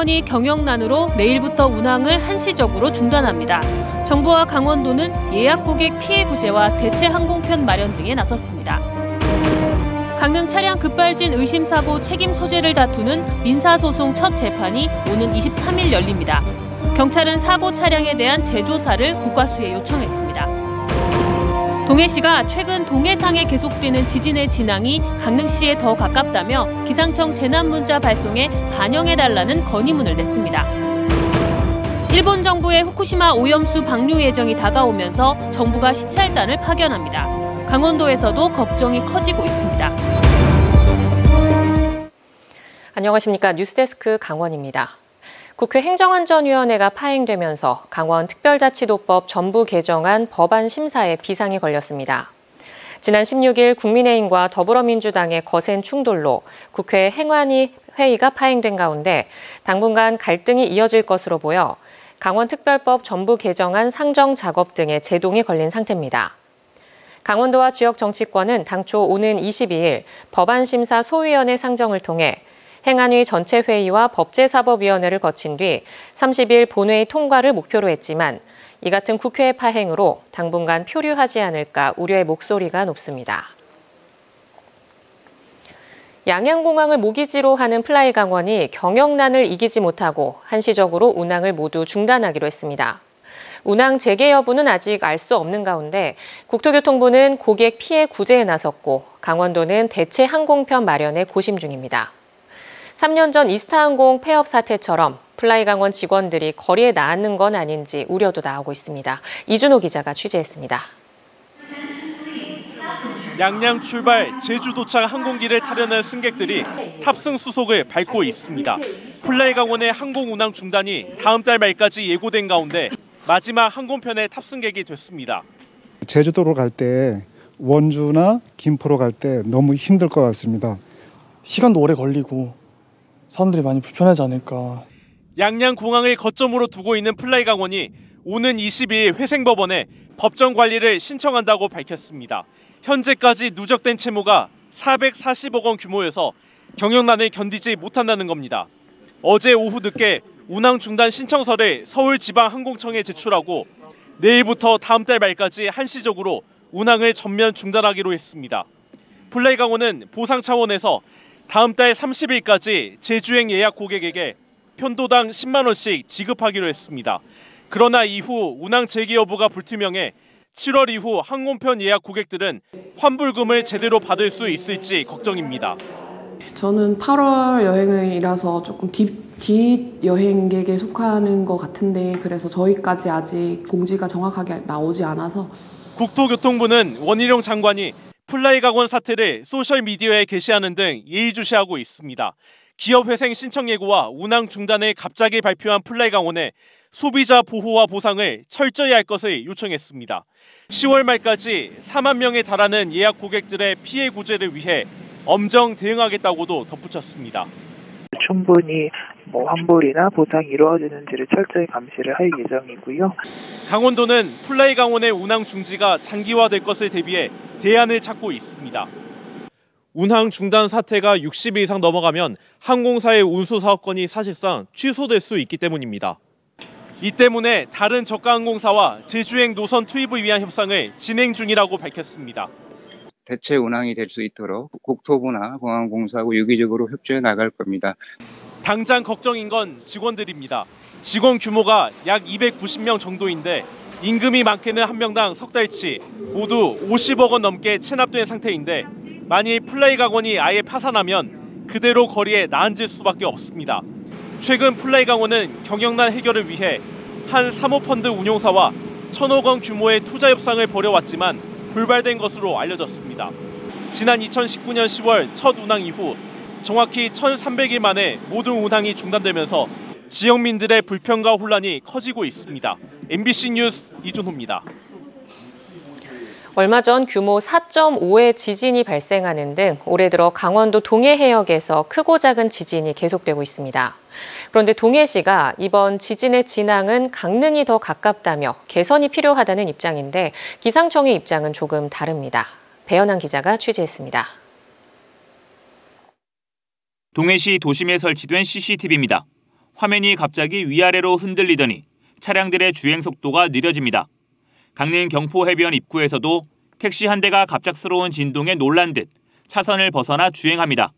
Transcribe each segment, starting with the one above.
플라이강원이 경영난으로 내일부터 운항을 한시적으로 중단합니다. 정부와 강원도는 예약 고객 피해 구제와 대체 항공편 마련 등에 나섰습니다. 강릉 차량 급발진 의심 사고 책임 소재를 다투는 민사소송 첫 재판이 오는 23일 열립니다. 경찰은 사고 차량에 대한 재조사를 국과수에 요청했습니다. 동해시가 최근 동해상에 계속되는 지진의 진앙이 강릉시에 더 가깝다며 기상청 재난문자 발송에 반영해달라는 건의문을 냈습니다. 일본 정부의 후쿠시마 오염수 방류 예정이 다가오면서 정부가 시찰단을 파견합니다. 강원도에서도 걱정이 커지고 있습니다. 안녕하십니까. 뉴스데스크 강원입니다. 국회 행정안전위원회가 파행되면서 강원특별자치도법 전부 개정안 법안 심사에 비상이 걸렸습니다. 지난 16일 국민의힘과 더불어민주당의 거센 충돌로 국회 행안위 회의가 파행된 가운데 당분간 갈등이 이어질 것으로 보여 강원특별법 전부 개정안 상정 작업 등에 제동이 걸린 상태입니다. 강원도와 지역 정치권은 당초 오는 22일 법안 심사 소위원회 상정을 통해 행안위 전체 회의와 법제사법위원회를 거친 뒤 30일 본회의 통과를 목표로 했지만 이 같은 국회 파행으로 당분간 표류하지 않을까 우려의 목소리가 높습니다. 양양공항을 모기지로 하는 플라이강원이 경영난을 이기지 못하고 한시적으로 운항을 모두 중단하기로 했습니다. 운항 재개 여부는 아직 알 수 없는 가운데 국토교통부는 고객 피해 구제에 나섰고 강원도는 대체 항공편 마련에 고심 중입니다. 3년 전 이스타항공 폐업 사태처럼 플라이강원 직원들이 거리에 나앉는 건 아닌지 우려도 나오고 있습니다. 이준호 기자가 취재했습니다. 양양 출발, 제주 도착 항공기를 타려는 승객들이 탑승 수속을 밟고 있습니다. 플라이강원의 항공 운항 중단이 다음 달 말까지 예고된 가운데 마지막 항공편의 탑승객이 됐습니다. 제주도로 갈 때 원주나 김포로 갈 때 너무 힘들 것 같습니다. 시간도 오래 걸리고 사람들이 많이 불편하지 않을까. 양양 공항을 거점으로 두고 있는 플라이강원이 오는 22일 회생법원에 법정 관리를 신청한다고 밝혔습니다. 현재까지 누적된 채무가 440억 원 규모여서 경영난을 견디지 못한다는 겁니다. 어제 오후 늦게 운항 중단 신청서를 서울지방항공청에 제출하고 내일부터 다음 달 말까지 한시적으로 운항을 전면 중단하기로 했습니다. 플라이강원은 보상 차원에서 다음 달 30일까지 제주행 예약 고객에게 편도당 10만 원씩 지급하기로 했습니다. 그러나 이후 운항 재개 여부가 불투명해 7월 이후 항공편 예약 고객들은 환불금을 제대로 받을 수 있을지 걱정입니다. 저는 8월 여행이라서 조금 뒷 여행객에 속하는 것 같은데 그래서 저희까지 아직 공지가 정확하게 나오지 않아서. 국토교통부는 원희룡 장관이 플라이강원 사태를 소셜미디어에 게시하는 등 예의주시하고 있습니다. 기업회생 신청 예고와 운항 중단을 갑자기 발표한 플라이강원에 소비자 보호와 보상을 철저히 할 것을 요청했습니다. 10월 말까지 4만 명에 달하는 예약 고객들의 피해 구제를 위해 엄정 대응하겠다고도 덧붙였습니다. 충분히 환불이나 보상이 이루어지는지를 철저히 감시를 할 예정이고요. 강원도는 플라이강원의 운항 중지가 장기화될 것을 대비해 대안을 찾고 있습니다. 운항 중단 사태가 60일 이상 넘어가면 항공사의 운수 사업권이 사실상 취소될 수 있기 때문입니다. 이 때문에 다른 저가 항공사와 제주행 노선 투입을 위한 협상을 진행 중이라고 밝혔습니다. 대체 운항이 될 수 있도록 국토부나 공항공사하고 유기적으로 협조해 나갈 겁니다. 당장 걱정인 건 직원들입니다. 직원 규모가 약 290명 정도인데 임금이 많게는 한 명당 석 달치, 모두 50억 원 넘게 체납된 상태인데 만일 플라이강원이 아예 파산하면 그대로 거리에 나앉을 수밖에 없습니다. 최근 플라이강원은 경영난 해결을 위해 한 사모펀드 운용사와 1,000억 원 규모의 투자 협상을 벌여왔지만 불발된 것으로 알려졌습니다. 지난 2019년 10월 첫 운항 이후 정확히 1,300일 만에 모든 운항이 중단되면서 지역민들의 불편과 혼란이 커지고 있습니다. MBC 뉴스 이준호입니다. 얼마 전 규모 4.5의 지진이 발생하는 등 올해 들어 강원도 동해 해역에서 크고 작은 지진이 계속되고 있습니다. 그런데 동해시가 이번 지진의 진앙은 강릉이 더 가깝다며 개선이 필요하다는 입장인데 기상청의 입장은 조금 다릅니다. 배연한 기자가 취재했습니다. 동해시 도심에 설치된 CCTV입니다. 화면이 갑자기 위아래로 흔들리더니 차량들의 주행 속도가 느려집니다. 강릉 경포해변 입구에서도 택시 한 대가 갑작스러운 진동에 놀란 듯 차선을 벗어나 주행합니다.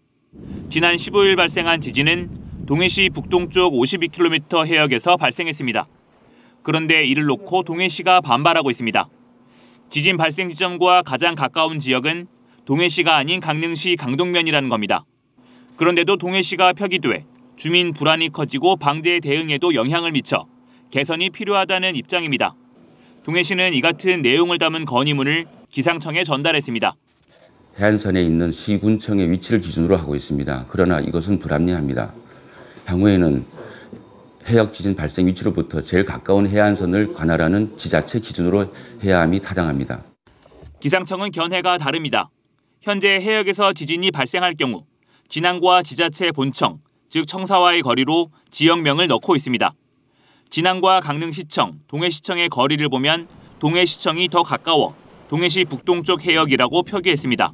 지난 15일 발생한 지진은 동해시 북동쪽 52km 해역에서 발생했습니다. 그런데 이를 놓고 동해시가 반발하고 있습니다. 지진 발생 지점과 가장 가까운 지역은 동해시가 아닌 강릉시 강동면이라는 겁니다. 그런데도 동해시가 표기돼 주민 불안이 커지고 방제 대응에도 영향을 미쳐 개선이 필요하다는 입장입니다. 동해시는 이 같은 내용을 담은 건의문을 기상청에 전달했습니다. 해안선에 있는 시군청의 위치를 기준으로 하고 있습니다. 그러나 이것은 불합리합니다. 향후에는 해역 지진 발생 위치로부터 제일 가까운 해안선을 관할하는 지자체 기준으로 해야 함이 타당합니다. 기상청은 견해가 다릅니다. 현재 해역에서 지진이 발생할 경우 진안과 지자체 본청, 즉 청사와의 거리로 지역명을 넣고 있습니다. 진안과 강릉시청, 동해시청의 거리를 보면 동해시청이 더 가까워 동해시 북동쪽 해역이라고 표기했습니다.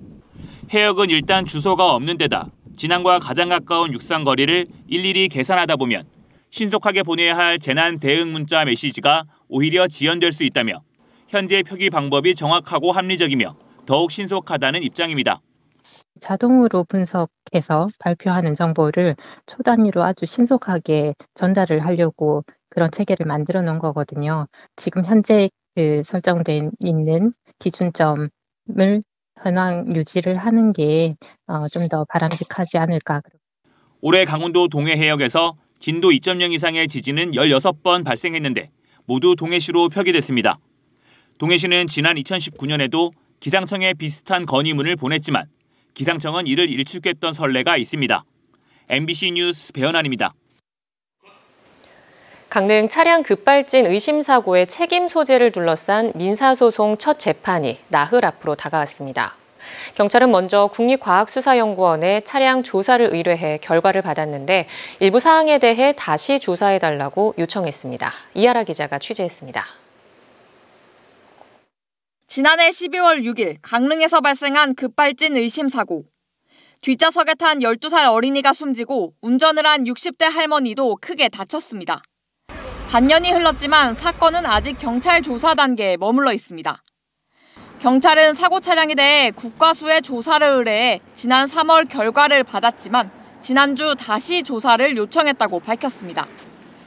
해역은 일단 주소가 없는 데다 진안과 가장 가까운 육상 거리를 일일이 계산하다 보면 신속하게 보내야 할 재난 대응 문자 메시지가 오히려 지연될 수 있다며 현재 표기 방법이 정확하고 합리적이며 더욱 신속하다는 입장입니다. 자동으로 분석해서 발표하는 정보를 초단위로 아주 신속하게 전달을 하려고 그런 체계를 만들어 놓은 거거든요. 지금 현재 설정돼 있는 기준점을 현황 유지를 하는 게 좀 더 바람직하지 않을까. 올해 강원도 동해 해역에서 진도 2.0 이상의 지진은 16번 발생했는데 모두 동해시로 표기됐습니다. 동해시는 지난 2019년에도 기상청에 비슷한 건의문을 보냈지만 기상청은 이를 일축했던 선례가 있습니다. MBC 뉴스 배현환입니다. 강릉 차량 급발진 의심 사고의 책임 소재를 둘러싼 민사소송 첫 재판이 나흘 앞으로 다가왔습니다. 경찰은 먼저 국립과학수사연구원에 차량 조사를 의뢰해 결과를 받았는데 일부 사항에 대해 다시 조사해달라고 요청했습니다. 이하라 기자가 취재했습니다. 지난해 12월 6일 강릉에서 발생한 급발진 의심 사고. 뒷좌석에 탄 12살 어린이가 숨지고 운전을 한 60대 할머니도 크게 다쳤습니다. 반년이 흘렀지만 사건은 아직 경찰 조사 단계에 머물러 있습니다. 경찰은 사고 차량에 대해 국과수에 조사를 의뢰해 지난 3월 결과를 받았지만 지난주 다시 조사를 요청했다고 밝혔습니다.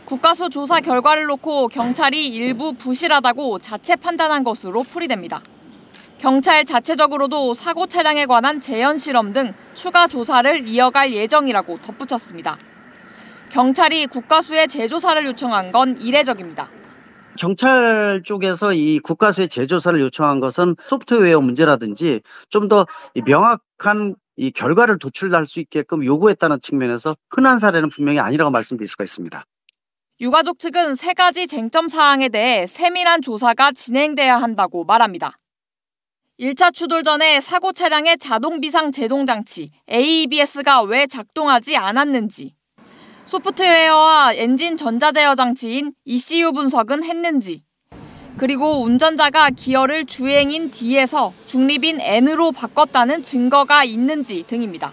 국과수 조사 결과를 놓고 경찰이 일부 부실하다고 자체 판단한 것으로 풀이됩니다. 경찰 자체적으로도 사고 차량에 관한 재현 실험 등 추가 조사를 이어갈 예정이라고 덧붙였습니다. 경찰이 국과수에 재조사를 요청한 건 이례적입니다. 경찰 쪽에서 이 국과수의 재조사를 요청한 것은 소프트웨어 문제라든지 좀 더 명확한 이 결과를 도출할 수 있게끔 요구했다는 측면에서 흔한 사례는 분명히 아니라고 말씀드릴 수가 있습니다. 유가족 측은 3가지 쟁점 사항에 대해 세밀한 조사가 진행돼야 한다고 말합니다. 1차 추돌 전에 사고 차량의 자동 비상 제동 장치 AEBS가 왜 작동하지 않았는지, 소프트웨어와 엔진 전자제어 장치인 ECU 분석은 했는지, 그리고 운전자가 기어를 주행인 D에서 중립인 N으로 바꿨다는 증거가 있는지 등입니다.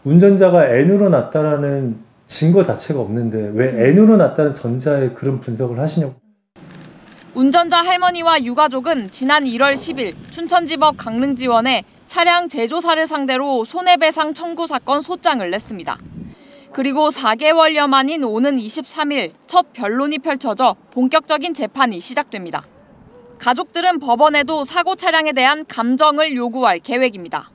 운전자가 N으로 났다라는 증거 자체가 없는데 왜 N으로 났다는 전자의 그런 분석을 하시냐고. 운전자 할머니와 유가족은 지난 1월 10일 춘천지법 강릉지원에 차량 재조사를 상대로 손해배상 청구 사건 소장을 냈습니다. 그리고 4개월여 만인 오는 23일 첫 변론이 펼쳐져 본격적인 재판이 시작됩니다. 가족들은 법원에도 사고 차량에 대한 감정을 요구할 계획입니다.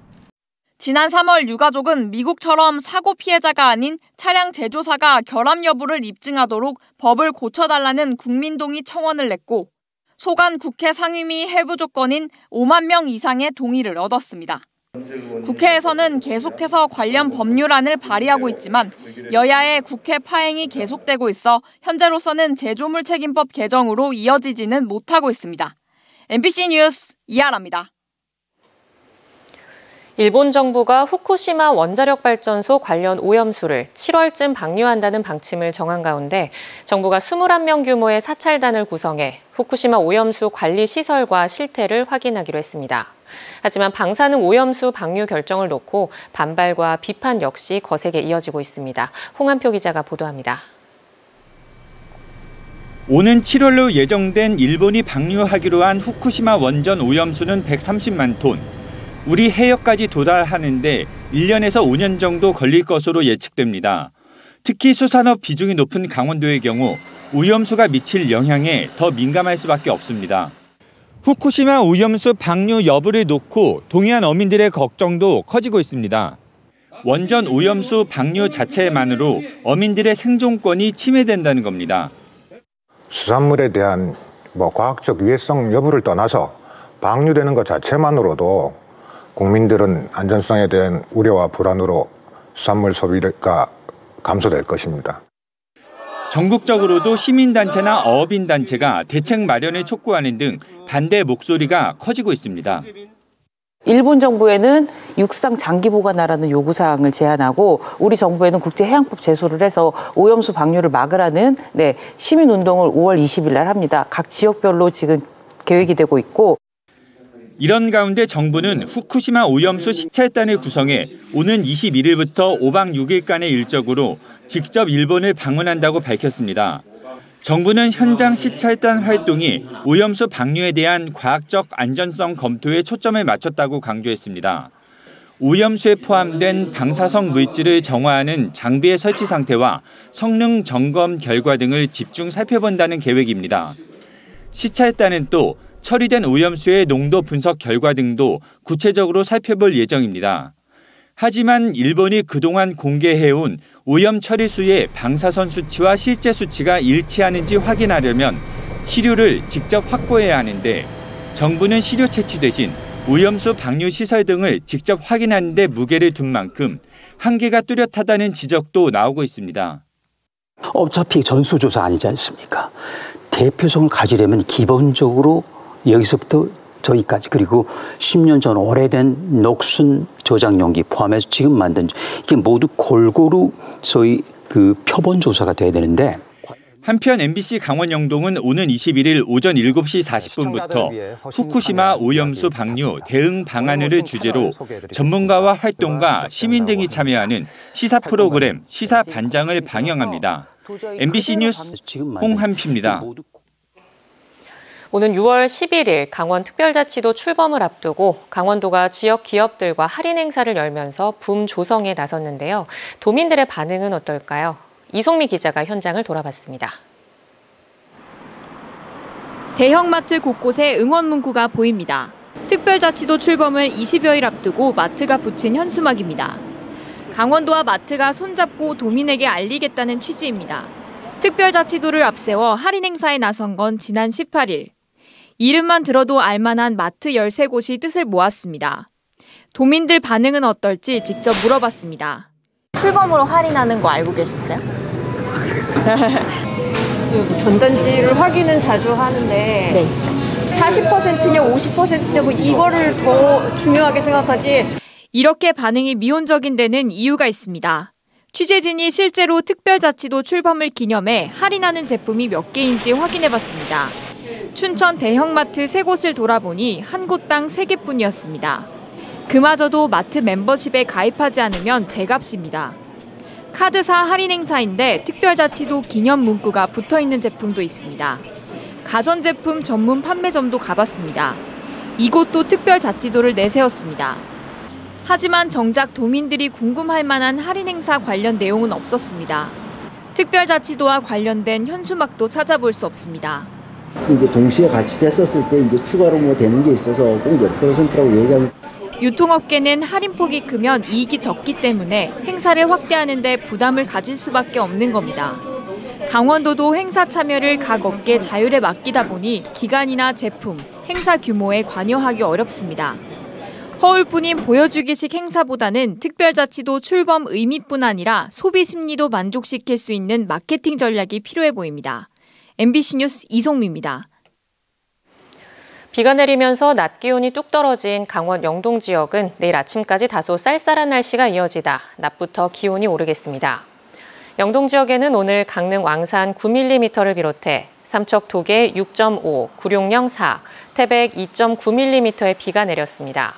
지난 3월 유가족은 미국처럼 사고 피해자가 아닌 차량 재조사가 결함 여부를 입증하도록 법을 고쳐달라는 국민동의 청원을 냈고 소관 국회 상임위 회부 조건인 5만 명 이상의 동의를 얻었습니다. 국회에서는 계속해서 관련 법률안을 발의하고 있지만 여야의 국회 파행이 계속되고 있어 현재로서는 제조물 책임법 개정으로 이어지지는 못하고 있습니다. MBC 뉴스 이하라입니다. 일본 정부가 후쿠시마 원자력 발전소 관련 오염수를 7월쯤 방류한다는 방침을 정한 가운데 정부가 21명 규모의 사찰단을 구성해 후쿠시마 오염수 관리 시설과 실태를 확인하기로 했습니다. 하지만 방사능 오염수 방류 결정을 놓고 반발과 비판 역시 거세게 이어지고 있습니다. 홍한표 기자가 보도합니다. 오는 7월로 예정된 일본이 방류하기로 한 후쿠시마 원전 오염수는 130만 톤. 우리 해역까지 도달하는데 1년에서 5년 정도 걸릴 것으로 예측됩니다. 특히 수산업 비중이 높은 강원도의 경우 오염수가 미칠 영향에 더 민감할 수밖에 없습니다. 후쿠시마 오염수 방류 여부를 놓고 동해안 어민들의 걱정도 커지고 있습니다. 원전 오염수 방류 자체만으로 어민들의 생존권이 침해된다는 겁니다. 수산물에 대한 과학적 위해성 여부를 떠나서 방류되는 것 자체만으로도 국민들은 안전성에 대한 우려와 불안으로 수산물 소비가 감소될 것입니다. 전국적으로도 시민단체나 어업인단체가 대책 마련을 촉구하는 등 반대 목소리가 커지고 있습니다. 일본 정부에는 육상 장기 보관하라는 요구사항을 제안하고 우리 정부에는 국제해양법 제소를 해서 오염수 방류를 막으라는 시민운동을 5월 20일 날 합니다. 각 지역별로 지금 계획이 되고 있고. 이런 가운데 정부는 후쿠시마 오염수 시찰단을 구성해 오는 21일부터 5박 6일간의 일정으로 직접 일본을 방문한다고 밝혔습니다. 정부는 현장 시찰단 활동이 오염수 방류에 대한 과학적 안전성 검토에 초점을 맞췄다고 강조했습니다. 오염수에 포함된 방사성 물질을 정화하는 장비의 설치 상태와 성능 점검 결과 등을 집중 살펴본다는 계획입니다. 시찰단은 또 처리된 오염수의 농도 분석 결과 등도 구체적으로 살펴볼 예정입니다. 하지만 일본이 그동안 공개해온 오염 처리수의 방사선 수치와 실제 수치가 일치하는지 확인하려면 시료를 직접 확보해야 하는데 정부는 시료 채취 대신 오염수 방류 시설 등을 직접 확인하는 데 무게를 둔 만큼 한계가 뚜렷하다는 지적도 나오고 있습니다. 어차피 전수조사 아니지 않습니까? 대표성을 가지려면 기본적으로 여기서부터 저기까지 그리고 10년 전 오래된 녹슨 저장 용기 포함해서 지금 만든 이게 모두 골고루 소위 표본 조사가 돼야 되는데. 한편 MBC 강원 영동은 오는 21일 오전 7시 40분부터 후쿠시마 오염수 방류 대응 방안을 주제로 전문가와 활동가, 시민 등이 참여하는 시사 프로그램 시사 반장을 방영합니다. MBC 뉴스 홍한피입니다. 오는 6월 11일 강원특별자치도 출범을 앞두고 강원도가 지역 기업들과 할인 행사를 열면서 붐 조성에 나섰는데요. 도민들의 반응은 어떨까요? 이송미 기자가 현장을 돌아봤습니다. 대형마트 곳곳에 응원 문구가 보입니다. 특별자치도 출범을 20여일 앞두고 마트가 붙인 현수막입니다. 강원도와 마트가 손잡고 도민에게 알리겠다는 취지입니다. 특별자치도를 앞세워 할인 행사에 나선 건 지난 18일. 이름만 들어도 알만한 마트 13곳이 뜻을 모았습니다. 도민들 반응은 어떨지 직접 물어봤습니다. 출범으로 할인하는 거 알고 계셨어요? 전단지를 확인은 자주 하는데 40%냐 50%냐 뭐 이거를 더 중요하게 생각하지. 이렇게 반응이 미온적인 데는 이유가 있습니다. 취재진이 실제로 특별자치도 출범을 기념해 할인하는 제품이 몇 개인지 확인해봤습니다. 춘천 대형마트 3곳을 돌아보니 한 곳당 3개뿐이었습니다. 그마저도 마트 멤버십에 가입하지 않으면 제값입니다. 카드사 할인 행사인데 특별자치도 기념 문구가 붙어있는 제품도 있습니다. 가전제품 전문 판매점도 가봤습니다. 이곳도 특별자치도를 내세웠습니다. 하지만 정작 도민들이 궁금할 만한 할인 행사 관련 내용은 없었습니다. 특별자치도와 관련된 현수막도 찾아볼 수 없습니다. 이제 동시에 같이 됐었을 때 이제 추가로 뭐 되는 게 있어서 꼭 몇 %라고 얘기하면. 유통업계는 할인폭이 크면 이익이 적기 때문에 행사를 확대하는 데 부담을 가질 수밖에 없는 겁니다. 강원도도 행사 참여를 각 업계 자율에 맡기다 보니 기간이나 제품, 행사 규모에 관여하기 어렵습니다. 허울뿐인 보여주기식 행사보다는 특별자치도 출범 의미뿐 아니라 소비 심리도 만족시킬 수 있는 마케팅 전략이 필요해 보입니다. MBC 뉴스 이송미입니다. 비가 내리면서 낮 기온이 뚝 떨어진 강원 영동 지역은 내일 아침까지 다소 쌀쌀한 날씨가 이어지다 낮부터 기온이 오르겠습니다. 영동 지역에는 오늘 강릉 왕산 9mm를 비롯해 삼척 도계 6.5, 구룡령 4, 태백 2.9mm의 비가 내렸습니다.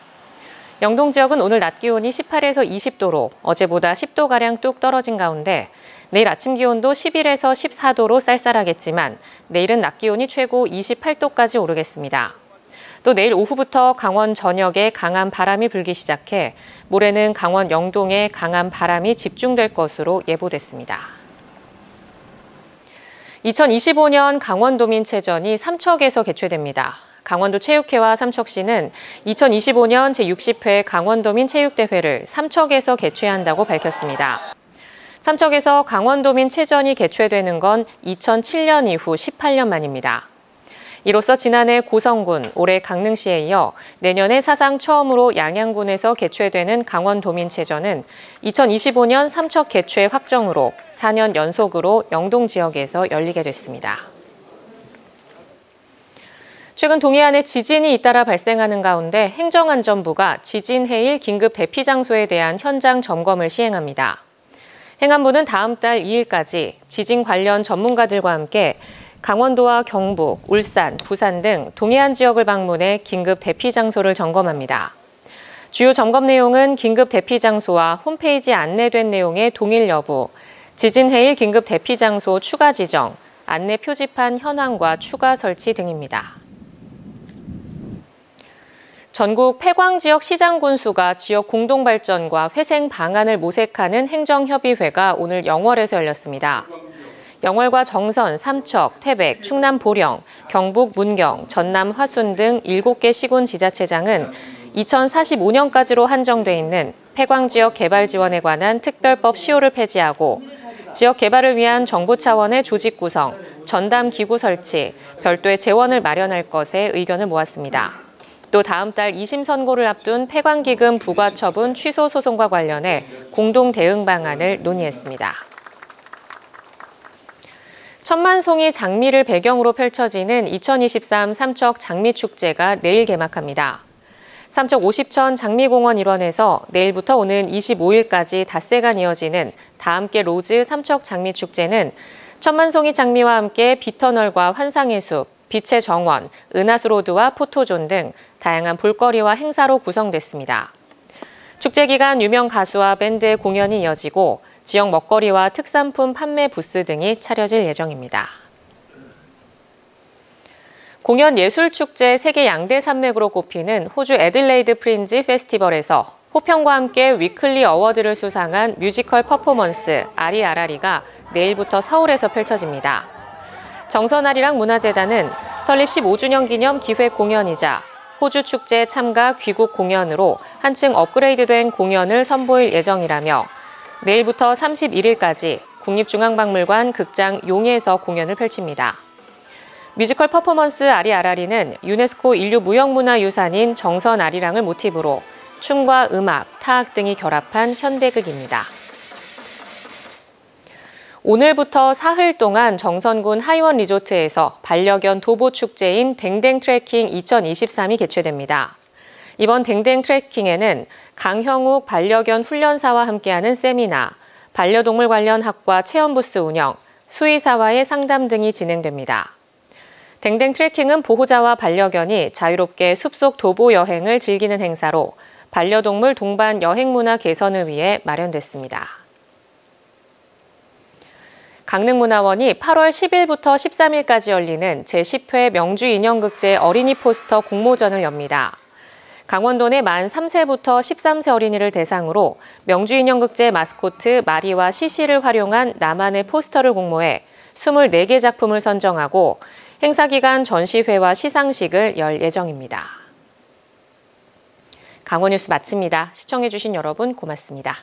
영동 지역은 오늘 낮 기온이 18에서 20도로 어제보다 10도가량 뚝 떨어진 가운데 내일 아침 기온도 11에서 14도로 쌀쌀하겠지만 내일은 낮 기온이 최고 28도까지 오르겠습니다. 또 내일 오후부터 강원 전역에 강한 바람이 불기 시작해 모레는 강원 영동에 강한 바람이 집중될 것으로 예보됐습니다. 2025년 강원도민체전이 삼척에서 개최됩니다. 강원도 체육회와 삼척시는 2025년 제60회 강원도민체육대회를 삼척에서 개최한다고 밝혔습니다. 삼척에서 강원도민체전이 개최되는 건 2007년 이후 18년 만입니다. 이로써 지난해 고성군, 올해 강릉시에 이어 내년에 사상 처음으로 양양군에서 개최되는 강원도민체전은 2025년 삼척 개최 확정으로 4년 연속으로 영동 지역에서 열리게 됐습니다. 최근 동해안에 지진이 잇따라 발생하는 가운데 행정안전부가 지진 해일 긴급 대피 장소에 대한 현장 점검을 시행합니다. 행안부는 다음 달 2일까지 지진 관련 전문가들과 함께 강원도와 경북, 울산, 부산 등 동해안 지역을 방문해 긴급 대피 장소를 점검합니다. 주요 점검 내용은 긴급 대피 장소와 홈페이지에 안내된 내용의 동일 여부, 지진 해일 긴급 대피 장소 추가 지정, 안내 표지판 현황과 추가 설치 등입니다. 전국 폐광 지역 시장 군수가 지역 공동 발전과 회생 방안을 모색하는 행정협의회가 오늘 영월에서 열렸습니다. 영월과 정선, 삼척, 태백, 충남 보령, 경북 문경, 전남 화순 등 7개 시군 지자체장은 2045년까지로 한정돼 있는 폐광지역 개발 지원에 관한 특별법 시효를 폐지하고 지역 개발을 위한 정부 차원의 조직 구성, 전담 기구 설치, 별도의 재원을 마련할 것에 의견을 모았습니다. 또 다음 달 2심 선고를 앞둔 폐광기금 부과 처분 취소 소송과 관련해 공동 대응 방안을 논의했습니다. 천만송이 장미를 배경으로 펼쳐지는 2023 삼척 장미축제가 내일 개막합니다. 삼척 50천 장미공원 일원에서 내일부터 오는 25일까지 닷새간 이어지는 다함께 로즈 삼척 장미축제는 천만송이 장미와 함께 빛터널과 환상의 숲, 빛의 정원, 은하수로드와 포토존 등 다양한 볼거리와 행사로 구성됐습니다. 축제 기간 유명 가수와 밴드의 공연이 이어지고 지역 먹거리와 특산품 판매 부스 등이 차려질 예정입니다. 공연 예술축제 세계 양대 산맥으로 꼽히는 호주 애들레이드 프린지 페스티벌에서 호평과 함께 위클리 어워드를 수상한 뮤지컬 퍼포먼스 아리아라리가 내일부터 서울에서 펼쳐집니다. 정선아리랑 문화재단은 설립 15주년 기념 기획 공연이자 호주 축제 참가 귀국 공연으로 한층 업그레이드된 공연을 선보일 예정이라며 내일부터 31일까지 국립중앙박물관 극장 용에서 공연을 펼칩니다. 뮤지컬 퍼포먼스 아리아라리는 유네스코 인류무형문화유산인 정선아리랑을 모티브로 춤과 음악, 타악 등이 결합한 현대극입니다. 오늘부터 사흘 동안 정선군 하이원 리조트에서 반려견 도보 축제인 댕댕 트레킹 2023이 개최됩니다. 이번 댕댕 트레킹에는 강형욱 반려견 훈련사와 함께하는 세미나, 반려동물 관련 학과 체험 부스 운영, 수의사와의 상담 등이 진행됩니다. 댕댕 트레킹은 보호자와 반려견이 자유롭게 숲속 도보 여행을 즐기는 행사로 반려동물 동반 여행 문화 개선을 위해 마련됐습니다. 강릉문화원이 8월 10일부터 13일까지 열리는 제10회 명주인형극제 어린이 포스터 공모전을 엽니다. 강원도 내 만 3세부터 13세 어린이를 대상으로 명주인형극제 마스코트 마리와 시시를 활용한 나만의 포스터를 공모해 24개 작품을 선정하고 행사 기간 전시회와 시상식을 열 예정입니다. 강원뉴스 마칩니다. 시청해주신 여러분 고맙습니다.